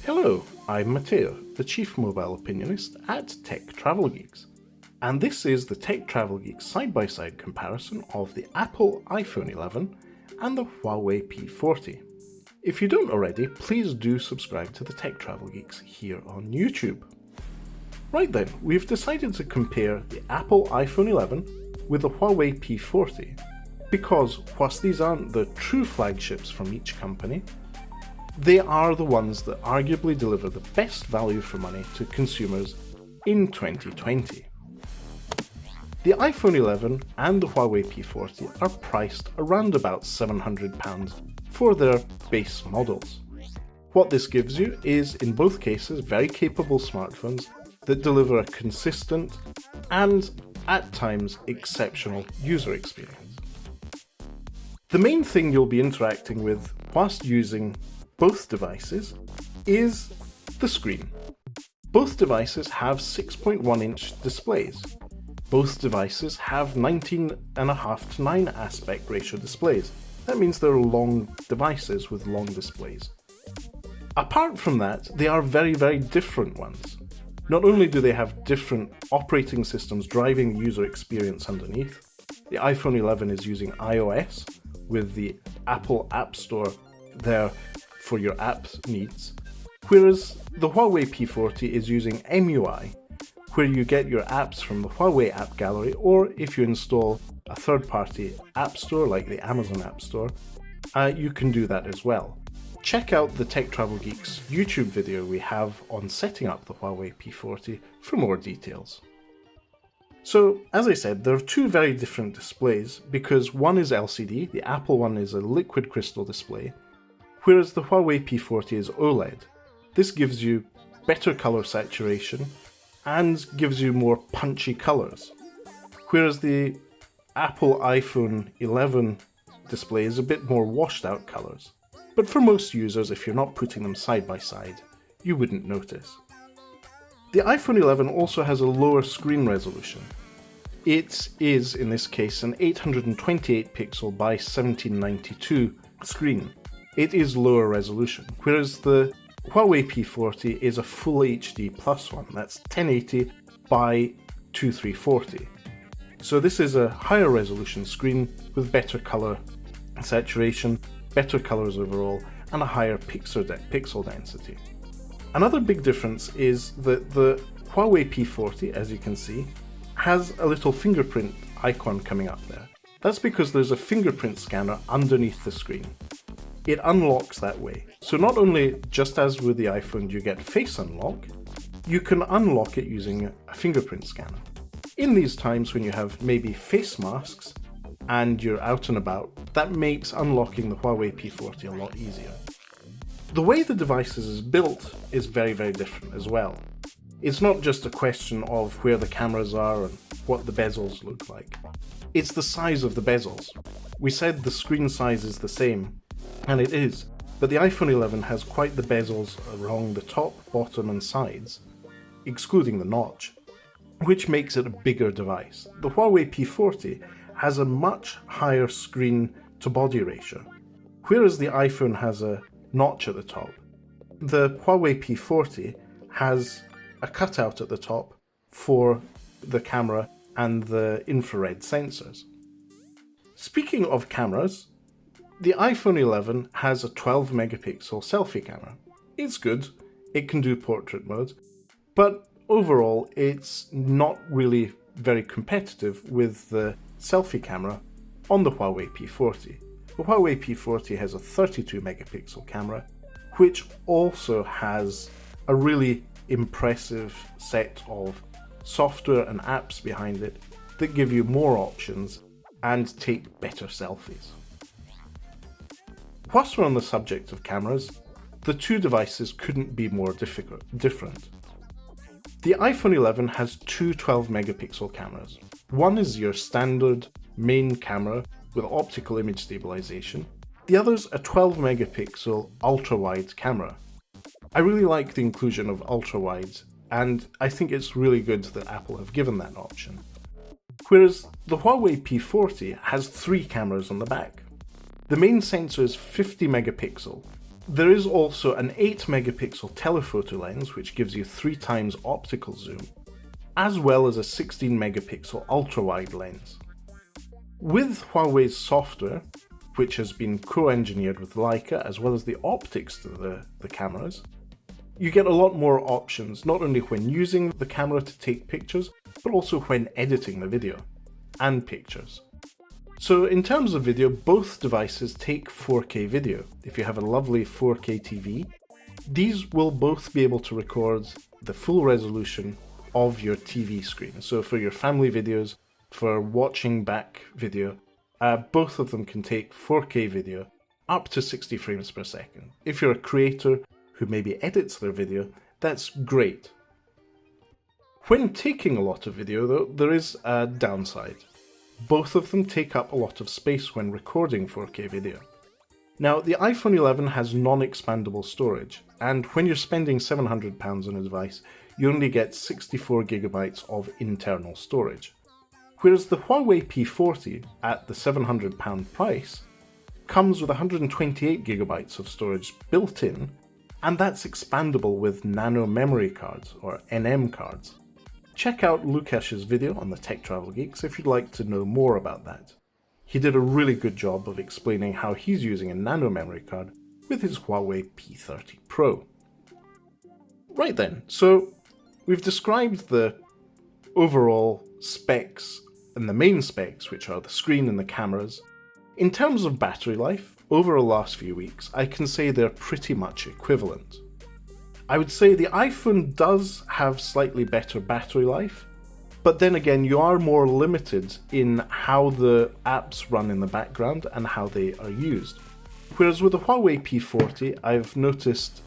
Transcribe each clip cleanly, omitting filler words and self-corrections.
Hello, I'm Matteo, the Chief Mobile Opinionist at Tech Travel Geeks, and this is the Tech Travel Geeks side-by-side comparison of the Apple iPhone 11 and the Huawei P40. If you don't already, please do subscribe to the Tech Travel Geeks here on YouTube. Right then, we've decided to compare the Apple iPhone 11 with the Huawei P40, because whilst these aren't the true flagships from each company, they are the ones that arguably deliver the best value for money to consumers in 2020. The iPhone 11 and the Huawei P40 are priced around about £700 for their base models. What this gives you is, in both cases, very capable smartphones that deliver a consistent and, at times, exceptional user experience. The main thing you'll be interacting with whilst using both devices is the screen. Both devices have 6.1-inch displays. Both devices have 19.5 to 9 aspect ratio displays. That means they're long devices with long displays. Apart from that, they are very, very different ones. Not only do they have different operating systems driving the user experience underneath, the iPhone 11 is using iOS with the Apple App Store there for your app needs, whereas the Huawei P40 is using EMUI, where you get your apps from the Huawei App Gallery, or if you install a third-party app store like the Amazon App Store, you can do that as well. Check out the Tech Travel Geeks YouTube video we have on setting up the Huawei P40 for more details. So, as I said, there are two very different displays because one is LCD, the Apple one is a liquid crystal display, whereas the Huawei P40 is OLED. This gives you better color saturation and gives you more punchy colors, whereas the Apple iPhone 11 display is a bit more washed out colors. But for most users, if you're not putting them side by side, you wouldn't notice. The iPhone 11 also has a lower screen resolution. It is, in this case, an 828 pixel by 1792 screen. It is lower resolution, whereas the Huawei P40 is a full HD plus one, that's 1080 by 2340. So this is a higher resolution screen with better color saturation, better colors overall, and a higher pixel density. Another big difference is that the Huawei P40, as you can see, has a little fingerprint icon coming up there. That's because there's a fingerprint scanner underneath the screen. It unlocks that way. So not only, just as with the iPhone, you get Face Unlock, you can unlock it using a fingerprint scanner. In these times when you have maybe face masks and you're out and about, that makes unlocking the Huawei P40 a lot easier. The way the device is built is very, very different as well. It's not just a question of where the cameras are and what the bezels look like. It's the size of the bezels. We said the screen size is the same, and it is, but the iPhone 11 has quite the bezels along the top, bottom and sides, excluding the notch, which makes it a bigger device. The Huawei P40 has a much higher screen to body ratio, whereas the iPhone has a notch at the top. The Huawei P40 has a cutout at the top for the camera and the infrared sensors. Speaking of cameras, the iPhone 11 has a 12 megapixel selfie camera. It's good, it can do portrait mode, but overall it's not really very competitive with the selfie camera on the Huawei P40. The Huawei P40 has a 32 megapixel camera, which also has a really impressive set of software and apps behind it that give you more options and take better selfies. Whilst we're on the subject of cameras, the two devices couldn't be more different. The iPhone 11 has two 12 megapixel cameras. One is your standard main camera with optical image stabilization. The other's a 12 megapixel ultra-wide camera. I really like the inclusion of ultra-wides, and I think it's really good that Apple have given that option. Whereas the Huawei P40 has three cameras on the back. The main sensor is 50 megapixel, There is also an 8 megapixel telephoto lens which gives you 3 times optical zoom, as well as a 16 megapixel ultra-wide lens. With Huawei's software, which has been co-engineered with Leica, as well as the optics to the cameras, you get a lot more options, not only when using the camera to take pictures, but also when editing the video and pictures. So in terms of video, both devices take 4K video. If you have a lovely 4K TV, these will both be able to record the full resolution of your TV screen. So for your family videos, for watching back video, both of them can take 4K video up to 60 frames per second. If you're a creator who maybe edits their video, that's great. When taking a lot of video though, there is a downside. Both of them take up a lot of space when recording 4K video. Now, the iPhone 11 has non-expandable storage, and when you're spending £700 on a device, you only get 64GB of internal storage. Whereas the Huawei P40, at the £700 price, comes with 128GB of storage built in, and that's expandable with nano memory cards, or NM cards. Check out Lukash's video on the Tech Travel Geeks if you'd like to know more about that. He did a really good job of explaining how he's using a nano memory card with his Huawei P30 Pro. Right then, so we've described the overall specs and the main specs, which are the screen and the cameras. In terms of battery life, over the last few weeks, I can say they're pretty much equivalent. I would say the iPhone does have slightly better battery life, but then again, you are more limited in how the apps run in the background and how they are used. Whereas with the Huawei P40, I've noticed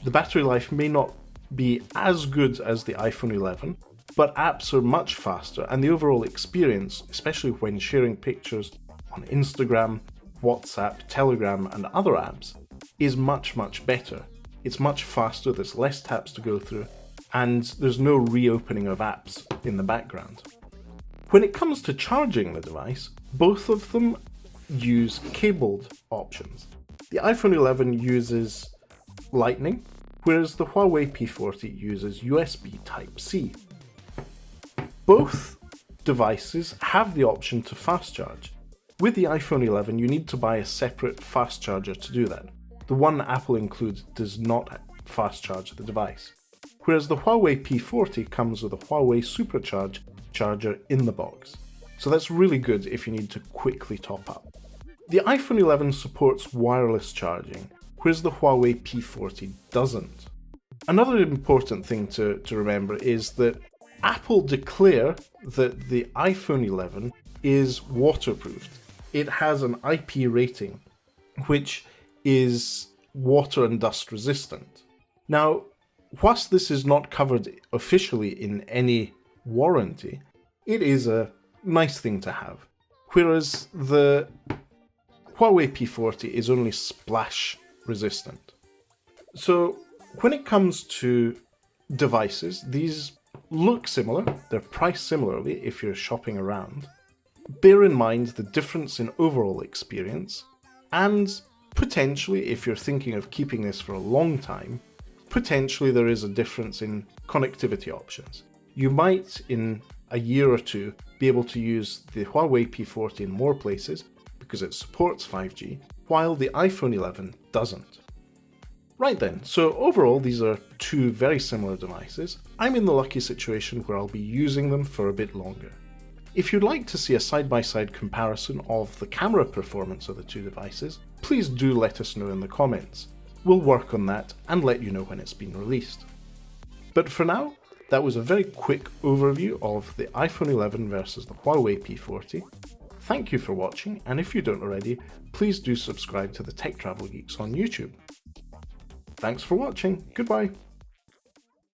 the battery life may not be as good as the iPhone 11, but apps are much faster, and the overall experience, especially when sharing pictures on Instagram, WhatsApp, Telegram, and other apps, is much better. It's much faster, there's less taps to go through, and there's no reopening of apps in the background. When it comes to charging the device, both of them use cabled options. The iPhone 11 uses Lightning, whereas the Huawei P40 uses USB Type-C. Both devices have the option to fast charge. With the iPhone 11, you need to buy a separate fast charger to do that. The one Apple includes does not fast charge the device, whereas the Huawei P40 comes with a Huawei Supercharge charger in the box. So that's really good if you need to quickly top up. The iPhone 11 supports wireless charging, whereas the Huawei P40 doesn't. Another important thing to remember is that Apple declare that the iPhone 11 is waterproofed. It has an IP rating, which is water and dust resistant. Now, whilst this is not covered officially in any warranty, it is a nice thing to have. Whereas the Huawei P40 is only splash resistant. So when it comes to devices, these look similar, they're priced similarly if you're shopping around. Bear in mind the difference in overall experience, and potentially, if you're thinking of keeping this for a long time, potentially there is a difference in connectivity options. You might, in a year or two, be able to use the Huawei P40 in more places because it supports 5G, while the iPhone 11 doesn't. Right then, so overall these are two very similar devices. I'm in the lucky situation where I'll be using them for a bit longer. If you'd like to see a side-by-side comparison of the camera performance of the two devices, please do let us know in the comments. We'll work on that and let you know when it's been released. But for now, that was a very quick overview of the iPhone 11 versus the Huawei P40. Thank you for watching, and if you don't already, please do subscribe to the Tech Travel Geeks on YouTube. Thanks for watching, goodbye!